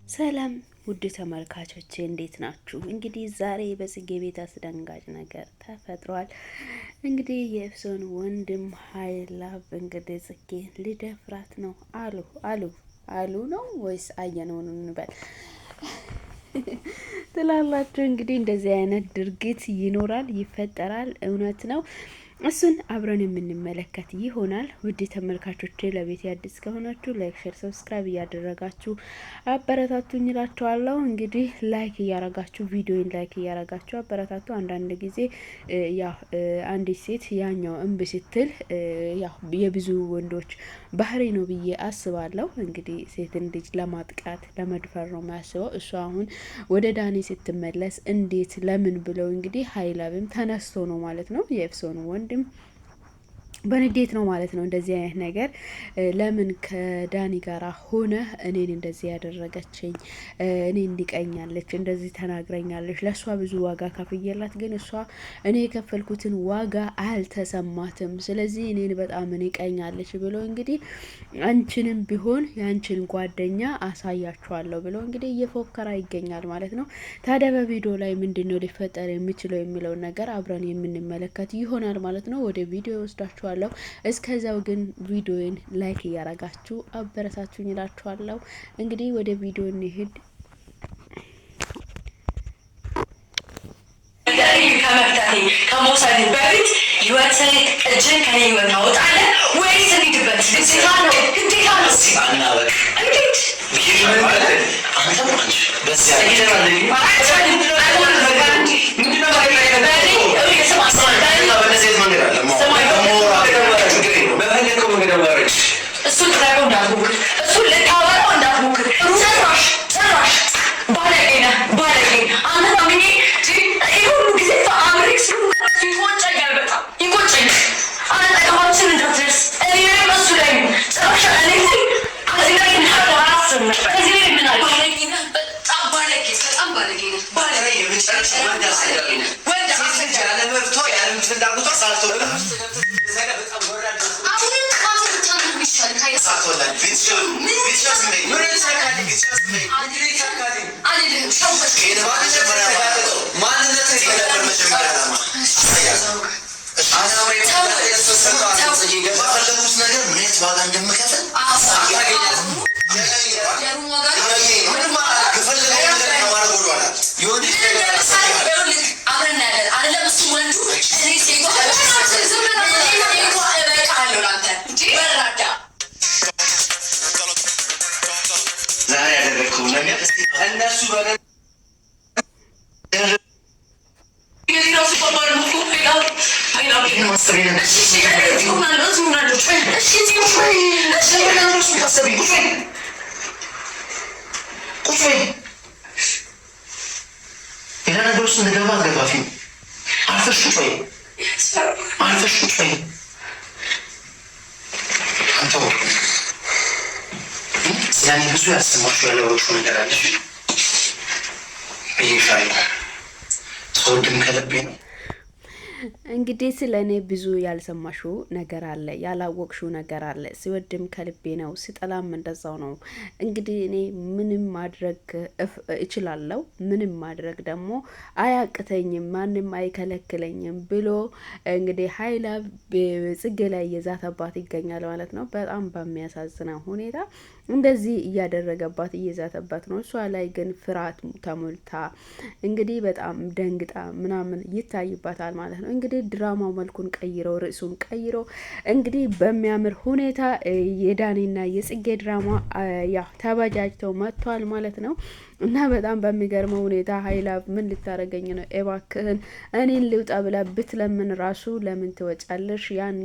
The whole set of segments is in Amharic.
ሰላም ውድ ተመልካቾቼ እንዴት ናችሁ? እንግዲህ ዛሬ በጽጌ ቤት አስደንጋጭ ነገር ተፈጥሯል። እንግዲህ የኤፍሶን ወንድም ሀይላብ እንግዲህ ጽጌ ሊደፍራት ነው አሉ ነው ወይስ አየነው እንበል ትላላችሁ? እንግዲህ እንደዚህ አይነት ድርጊት ይኖራል፣ ይፈጠራል፣ እውነት ነው። እሱን አብረን የምንመለከት ይሆናል። ውድ ተመልካቾቼ ለቤት አዲስ ከሆናችሁ ላይክ፣ ሼር፣ ሰብስክራይብ እያደረጋችሁ አበረታቱኝ እላችኋለሁ። እንግዲህ ላይክ እያረጋችሁ ቪዲዮን ላይክ እያረጋችሁ አበረታቱ። አንዳንድ ጊዜ ያው አንዲት ሴት ያኛው እምብ ስትል ያው የብዙ ወንዶች ባህሪ ነው ብዬ አስባለሁ። እንግዲህ ሴትን ልጅ ለማጥቃት ለመድፈር ነው የሚያስበው። እሷ አሁን ወደ ዳኒ ስትመለስ እንዴት ለምን ብለው እንግዲህ ሀይላብም ተነስቶ ነው ማለት ነው የኤፍሶን ወንድም በንዴት ነው ማለት ነው። እንደዚህ አይነት ነገር ለምን ከዳኒ ጋር ሆነ እኔን እንደዚህ ያደረገችኝ እኔ እንዲቀኛለች እንደዚህ ተናግረኛለች። ለእሷ ብዙ ዋጋ ከፍዬላት ግን እሷ እኔ የከፈልኩትን ዋጋ አልተሰማትም። ስለዚህ እኔን በጣም እኔ ቀኛለች ብሎ እንግዲህ አንቺንም ቢሆን የአንቺን ጓደኛ አሳያችኋለሁ ብሎ እንግዲህ እየፎከራ ይገኛል ማለት ነው። ታዲያ በቪዲዮ ላይ ምንድነው ሊፈጠር የሚችለው የሚለውን ነገር አብረን የምንመለከት ይሆናል ማለት ነው። ወደ ቪዲዮ ወስዳችኋል። እስከዛው ግን ቪዲዮን ላይክ እያረጋችሁ አበረታቱኝ እላችኋለሁ። እንግዲህ ወደ ቪዲዮ እንሂድ። ከመፍታቴ ከመውሰድ በፊት ህይወትን እጅን ከኔ ህይወት ታወጣለህ ወይስ እንሂድበት? ግዴታ ነው። እንዴት አንተ ማንች በዚያ ብዙ ያሰማችሁ ያለሮቹ ነገር አለሽ ይሻላል። ሰው ድም ከልቤ ነው። እንግዲህ ስለ እኔ ብዙ ያልሰማሽው ነገር አለ፣ ያላወቅሽው ነገር አለ። ሲወድም ከልቤ ነው፣ ሲጠላም እንደዛው ነው። እንግዲህ እኔ ምንም ማድረግ እችላለሁ፣ ምንም ማድረግ ደግሞ አያቅተኝም፣ ማንም አይከለክለኝም ብሎ እንግዲህ ሀይላብ ጽጌ ላይ እየዛተባት ይገኛል ማለት ነው። በጣም በሚያሳዝነው ሁኔታ እንደዚህ እያደረገባት እየዛተባት ነው። እሷ ላይ ግን ፍርሃት ተሞልታ እንግዲህ በጣም ደንግጣ ምናምን ይታይባታል ማለት ነው። እንግዲህ ድራማው መልኩን ቀይረው ርዕሱን ቀይረው እንግዲህ በሚያምር ሁኔታ የዳኒና የጽጌ ድራማ ያው ተበጃጅተው መጥቷል ማለት ነው። እና በጣም በሚገርመው ሁኔታ ሀይላብ ምን ልታረገኝ ነው? እባክህን እኔን ልውጣ ብላ ብትለምን ራሱ ለምን ትወጫለሽ? ያኔ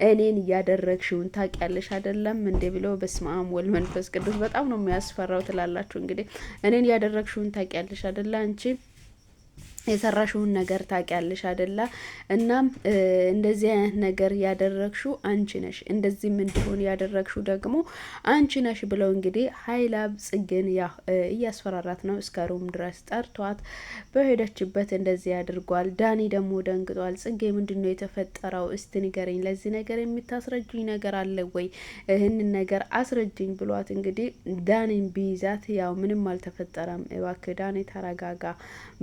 እኔን እያደረግሽውን ታውቂያለሽ አይደለም እንዴ ብሎ በስመ አብ ወልድ መንፈስ ቅዱስ በጣም ነው የሚያስፈራው ትላላችሁ። እንግዲህ እኔን እያደረግሽውን ታውቂያለሽ አይደለ አንቺ የሰራሽውን ነገር ታውቂያለሽ አይደለ? እናም እንደዚህ አይነት ነገር ያደረግሽው አንቺ ነሽ፣ እንደዚህም እንዲሆን ያደረግሽው ደግሞ አንቺ ነሽ ብለው እንግዲህ ሀይላብ ጽጌን ያ እያስፈራራት ነው። እስከ ሩም ድረስ ጠርቷት በሄደችበት እንደዚህ ያድርጓል። ዳኒ ደግሞ ደንግጧል። ጽጌ ምንድነው የተፈጠረው? እስቲ ንገረኝ፣ ለዚህ ነገር የምታስረጅኝ ነገር አለ ወይ? ይህንን ነገር አስረጅኝ ብሏት እንግዲህ ዳኒን ቢይዛት ያው ምንም አልተፈጠረም፣ እባክህ ዳኒ ተረጋጋ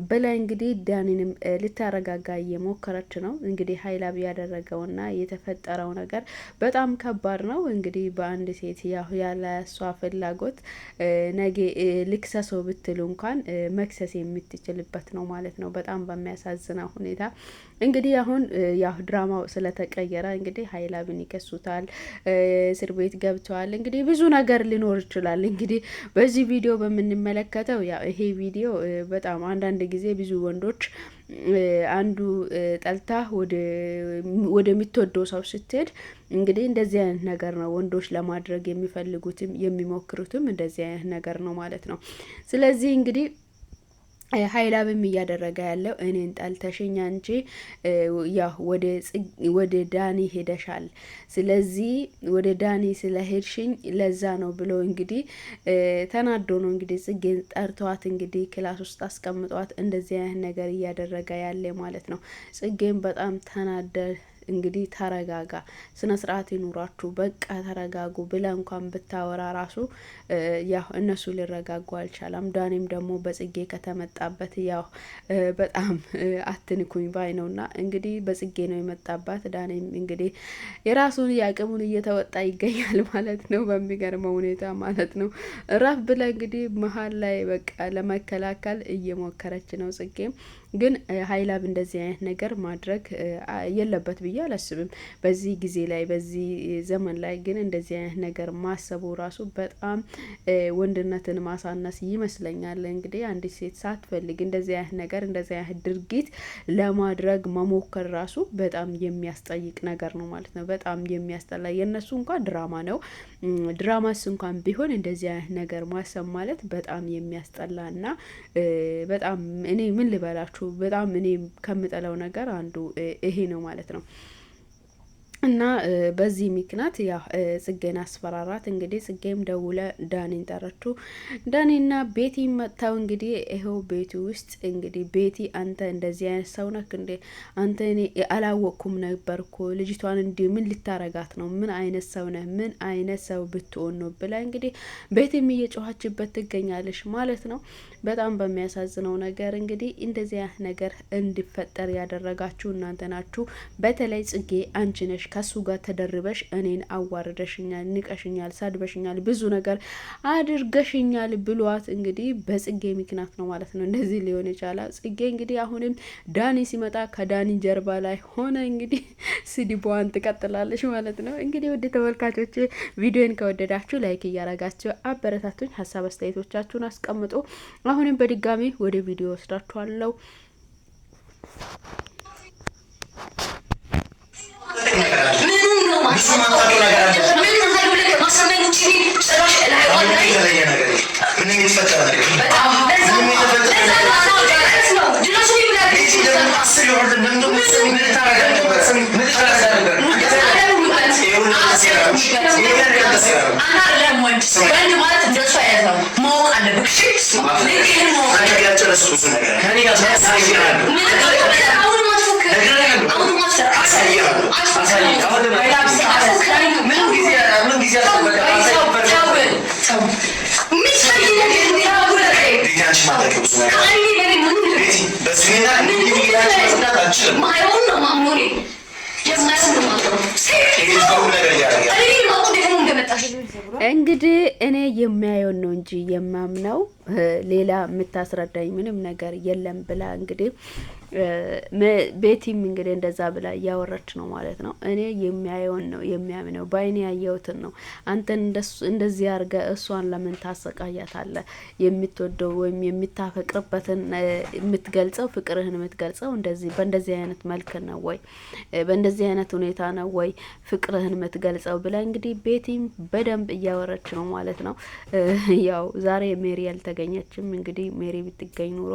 ብላ እንግዲህ ዳኒንም ልታረጋጋ እየሞከረች ነው። እንግዲህ ሀይላብ ያደረገውና የተፈጠረው ነገር በጣም ከባድ ነው። እንግዲህ በአንድ ሴት ያለ እሷ ፍላጎት ነገ ልክሰሰው ብትሉ እንኳን መክሰስ የምትችልበት ነው ማለት ነው። በጣም በሚያሳዝነው ሁኔታ እንግዲህ አሁን ያው ድራማው ስለተቀየረ እንግዲህ ሀይላብን ይከሱታል፣ እስር ቤት ገብተዋል። እንግዲህ ብዙ ነገር ሊኖር ይችላል። እንግዲህ በዚህ ቪዲዮ በምንመለከተው ያው ይሄ ቪዲዮ በጣም አንዳንድ ጊዜ ብዙ ወንዶች አንዱ ጠልታ ወደሚትወደው ሰው ስትሄድ እንግዲህ እንደዚህ አይነት ነገር ነው ወንዶች ለማድረግ የሚፈልጉትም የሚሞክሩትም እንደዚህ አይነት ነገር ነው ማለት ነው። ስለዚህ እንግዲህ ሀይላብም እያደረገ ያለው እኔን ጠልተሽኝ አንቺ ያው ወደ ዳኒ ሄደሻል፣ ስለዚህ ወደ ዳኒ ስለሄድሽኝ ለዛ ነው ብሎ እንግዲህ ተናዶ ነው እንግዲህ ጽጌን ጠርተዋት እንግዲህ ክላስ ውስጥ አስቀምጧት እንደዚህ አይነት ነገር እያደረገ ያለ ማለት ነው። ጽጌን በጣም ተናደ እንግዲህ ተረጋጋ፣ ስነ ስርዓት ይኑራችሁ፣ በቃ ተረጋጉ ብለ እንኳን ብታወራ ራሱ ያው እነሱ ሊረጋጉ አልቻለም። ዳኒም ደግሞ በጽጌ ከተመጣበት ያው በጣም አትንኩኝ ባይ ነውና እንግዲህ በጽጌ ነው የመጣባት። ዳኒም እንግዲህ የራሱን ያቅሙን እየተወጣ ይገኛል ማለት ነው፣ በሚገርመው ሁኔታ ማለት ነው። ራፍ ብለ እንግዲህ መሀል ላይ በቃ ለመከላከል እየሞከረች ነው ጽጌም። ግን ሀይላብ እንደዚህ አይነት ነገር ማድረግ የለበት ብዬ አላስብም። በዚህ ጊዜ ላይ በዚህ ዘመን ላይ ግን እንደዚህ አይነት ነገር ማሰቡ ራሱ በጣም ወንድነትን ማሳነስ ይመስለኛል። እንግዲህ አንዲት ሴት ሳትፈልግ እንደዚህ አይነት ነገር እንደዚህ አይነት ድርጊት ለማድረግ መሞከር ራሱ በጣም የሚያስጠይቅ ነገር ነው ማለት ነው። በጣም የሚያስጠላ የእነሱ እንኳን ድራማ ነው። ድራማስ እንኳን ቢሆን እንደዚህ አይነት ነገር ማሰብ ማለት በጣም የሚያስጠላ እና በጣም እኔ ምን ልበላችሁ በጣም እኔ ከምጠላው ነገር አንዱ ይሄ ነው ማለት ነው። እና በዚህ ምክንያት ያ ጽጌን አስፈራራት። እንግዲህ ጽጌም ደውለ ዳኒን ጠረችው። ዳኒና ቤቲ መጥተው እንግዲህ ይሄው ቤቱ ውስጥ እንግዲህ ቤቲ አንተ እንደዚህ አይነት ሰው ነክ እንዴ? አንተ እኔ አላወቅኩም ነበርኩ ልጅቷን እንዲ ምን ልታረጋት ነው? ምን አይነት ሰው ነህ? ምን አይነት ሰው ብትሆን ነው ብላ እንግዲህ ቤቲም እየጮኸችበት ትገኛለች ማለት ነው። በጣም በሚያሳዝነው ነገር እንግዲህ እንደዚህ አይነት ነገር እንዲፈጠር ያደረጋችሁ እናንተ ናችሁ። በተለይ ጽጌ አንቺ ነሽ ከሱ ጋር ተደርበሽ እኔን አዋርደሽኛል፣ ንቀሽኛል፣ ሳድበሽኛል፣ ብዙ ነገር አድርገሽኛል ብሏት እንግዲህ በጽጌ ምክንያት ነው ማለት ነው እንደዚህ ሊሆን ይችላል። ጽጌ እንግዲህ አሁንም ዳኒ ሲመጣ ከዳኒ ጀርባ ላይ ሆነ እንግዲህ ስድቧን ትቀጥላለች ማለት ነው። እንግዲህ ውድ ተመልካቾች ቪዲዮን ከወደዳችሁ ላይክ እያረጋችሁ አበረታቱኝ። ሀሳብ አስተያየቶቻችሁን አስቀምጡ። አሁንም በድጋሚ ወደ ቪዲዮ ወስዳችኋለሁ። እንግዲህ እኔ የሚያየውን ነው እንጂ የማምነው ሌላ የምታስረዳኝ ምንም ነገር የለም ብላ እንግዲህ ቤቲም እንግዲህ እንደዛ ብላ እያወራች ነው ማለት ነው። እኔ የሚያየውን ነው የሚያምነው፣ ባይኔ ያየሁትን ነው። አንተን እንደዚህ አርገ እሷን ለምን ታሰቃያታለህ? የምትወደው ወይም የምታፈቅርበትን የምትገልጸው ፍቅርህን የምትገልጸው እንደዚህ በእንደዚህ አይነት መልክ ነው ወይ በእንደዚህ አይነት ሁኔታ ነው ወይ ፍቅርህን የምትገልጸው ብላ እንግዲህ ቤቲም በደንብ እያወራች ነው ማለት ነው። ያው ዛሬ ሜሪ አልተገኘችም። እንግዲህ ሜሪ ብትገኝ ኑሮ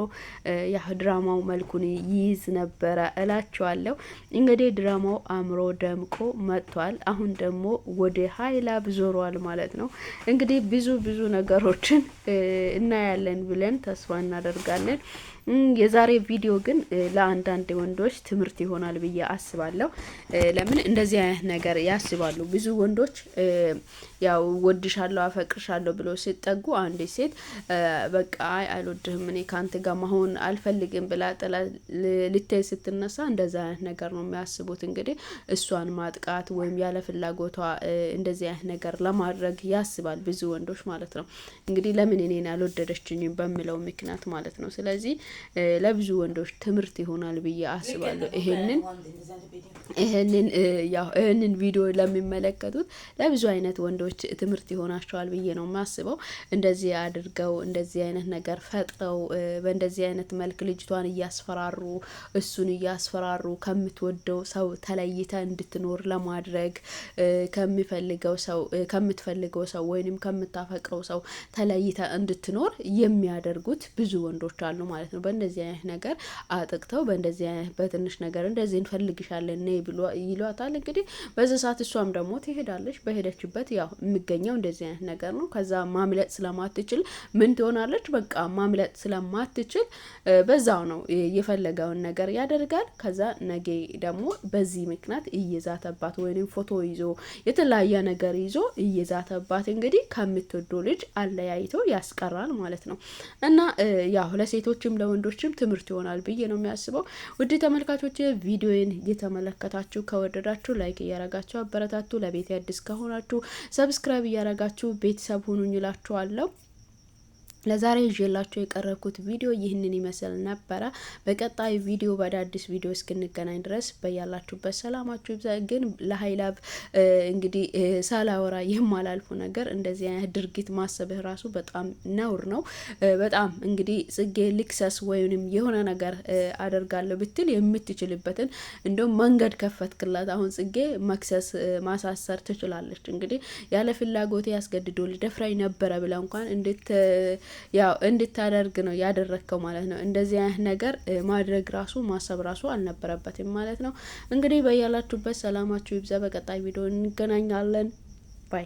ያ ድራማው መልኩን ይይዝ ነበረ እላችኋለሁ። እንግዲህ ድራማው አምሮ ደምቆ መጥቷል። አሁን ደግሞ ወደ ሀይላብ ዞሯል ማለት ነው። እንግዲህ ብዙ ነገሮችን እናያለን ብለን ተስፋ እናደርጋለን። የዛሬ ቪዲዮ ግን ለአንዳንድ ወንዶች ትምህርት ይሆናል ብዬ አስባለሁ። ለምን እንደዚህ አይነት ነገር ያስባሉ ብዙ ወንዶች። ያው ወድሻለሁ አፈቅርሻለሁ ብሎ ሲጠጉ አንዴ ሴት በቃ አልወድህም እኔ ካንተ ጋር መሆን አልፈልግም ብላ ጥላ ልትይ ስትነሳ እንደዛ አይነት ነገር ነው የሚያስቡት። እንግዲህ እሷን ማጥቃት ወይም ያለ ፍላጎቷ እንደዚህ አይነት ነገር ለማድረግ ያስባል ብዙ ወንዶች ማለት ነው። እንግዲህ ለምን እኔን አልወደደችኝም በሚለው ምክንያት ማለት ነው። ስለዚህ ለብዙ ወንዶች ትምህርት ይሆናል ብዬ አስባለሁ። ይሄንን ቪዲዮ ለሚመለከቱት ለብዙ አይነት ወንዶች ትምህርት ይሆናቸዋል ብዬ ነው የማስበው። እንደዚህ አድርገው እንደዚህ አይነት ነገር ፈጥረው በእንደዚህ አይነት መልክ ልጅቷን እያስፈራሩ እሱን እያስፈራሩ ከምትወደው ሰው ተለይታ እንድትኖር ለማድረግ ከምትፈልገው ሰው ወይንም ከምታፈቅረው ሰው ተለይታ እንድትኖር የሚያደርጉት ብዙ ወንዶች አሉ ማለት ነው። በእንደዚህ አይነት ነገር አጥቅተው በእንደዚህ አይነት በትንሽ ነገር እንደዚህ እንፈልግሻለን ነይ ብሎ ይሏታል። እንግዲህ በዚህ ሰዓት እሷም ደግሞ ትሄዳለች። በሄደችበት ያው የሚገኘው እንደዚህ አይነት ነገር ነው። ከዛ ማምለጥ ስለማትችል ምን ትሆናለች? በቃ ማምለጥ ስለማትችል በዛው ነው የፈለገውን ነገር ያደርጋል። ከዛ ነገ ደግሞ በዚህ ምክንያት እየዛተባት ወይንም ፎቶ ይዞ የተለያየ ነገር ይዞ እየዛተባት እንግዲህ ከምትወደው ልጅ አለያይቶ ያስቀራል ማለት ነው። እና ያው ለሴቶችም ለወንዶችም ትምህርት ይሆናል ብዬ ነው የሚያስበው። ውድ ተመልካቾች ቪዲዮን እየተመለከታችሁ ከወደዳችሁ ላይክ እያረጋችሁ አበረታቱ። ለቤት አዲስ ከሆናችሁ ሰብስክራይብ እያረጋችሁ ቤተሰብ ሁኑኝ እላችኋለሁ። ለዛሬ ይዤላችሁ የቀረብኩት ቪዲዮ ይህንን ይመስል ነበረ። በቀጣይ ቪዲዮ በአዲስ ቪዲዮ እስክንገናኝ ድረስ በያላችሁበት ሰላማችሁ ይብዛ። ግን ለሀይላብ እንግዲህ ሳላወራ የማላልፉ ነገር እንደዚህ አይነት ድርጊት ማሰብህ ራሱ በጣም ነውር ነው። በጣም እንግዲህ ጽጌ ልክሰስ ወይንም የሆነ ነገር አደርጋለሁ ብትል የምትችልበትን እንደውም መንገድ ከፈትክላት። አሁን ጽጌ መክሰስ ማሳሰር ትችላለች። እንግዲህ ያለ ፍላጎት ያስገድዶ ልደፍራኝ ነበረ ብላ እንኳን እንድታደርግ ነው ያደረከው ማለት ነው። እንደዚህ አይነት ነገር ማድረግ ራሱ ማሰብ ራሱ አልነበረበትም ማለት ነው። እንግዲህ በያላችሁበት ሰላማችሁ ይብዛ። በቀጣይ ቪዲዮ እንገናኛለን። ባይ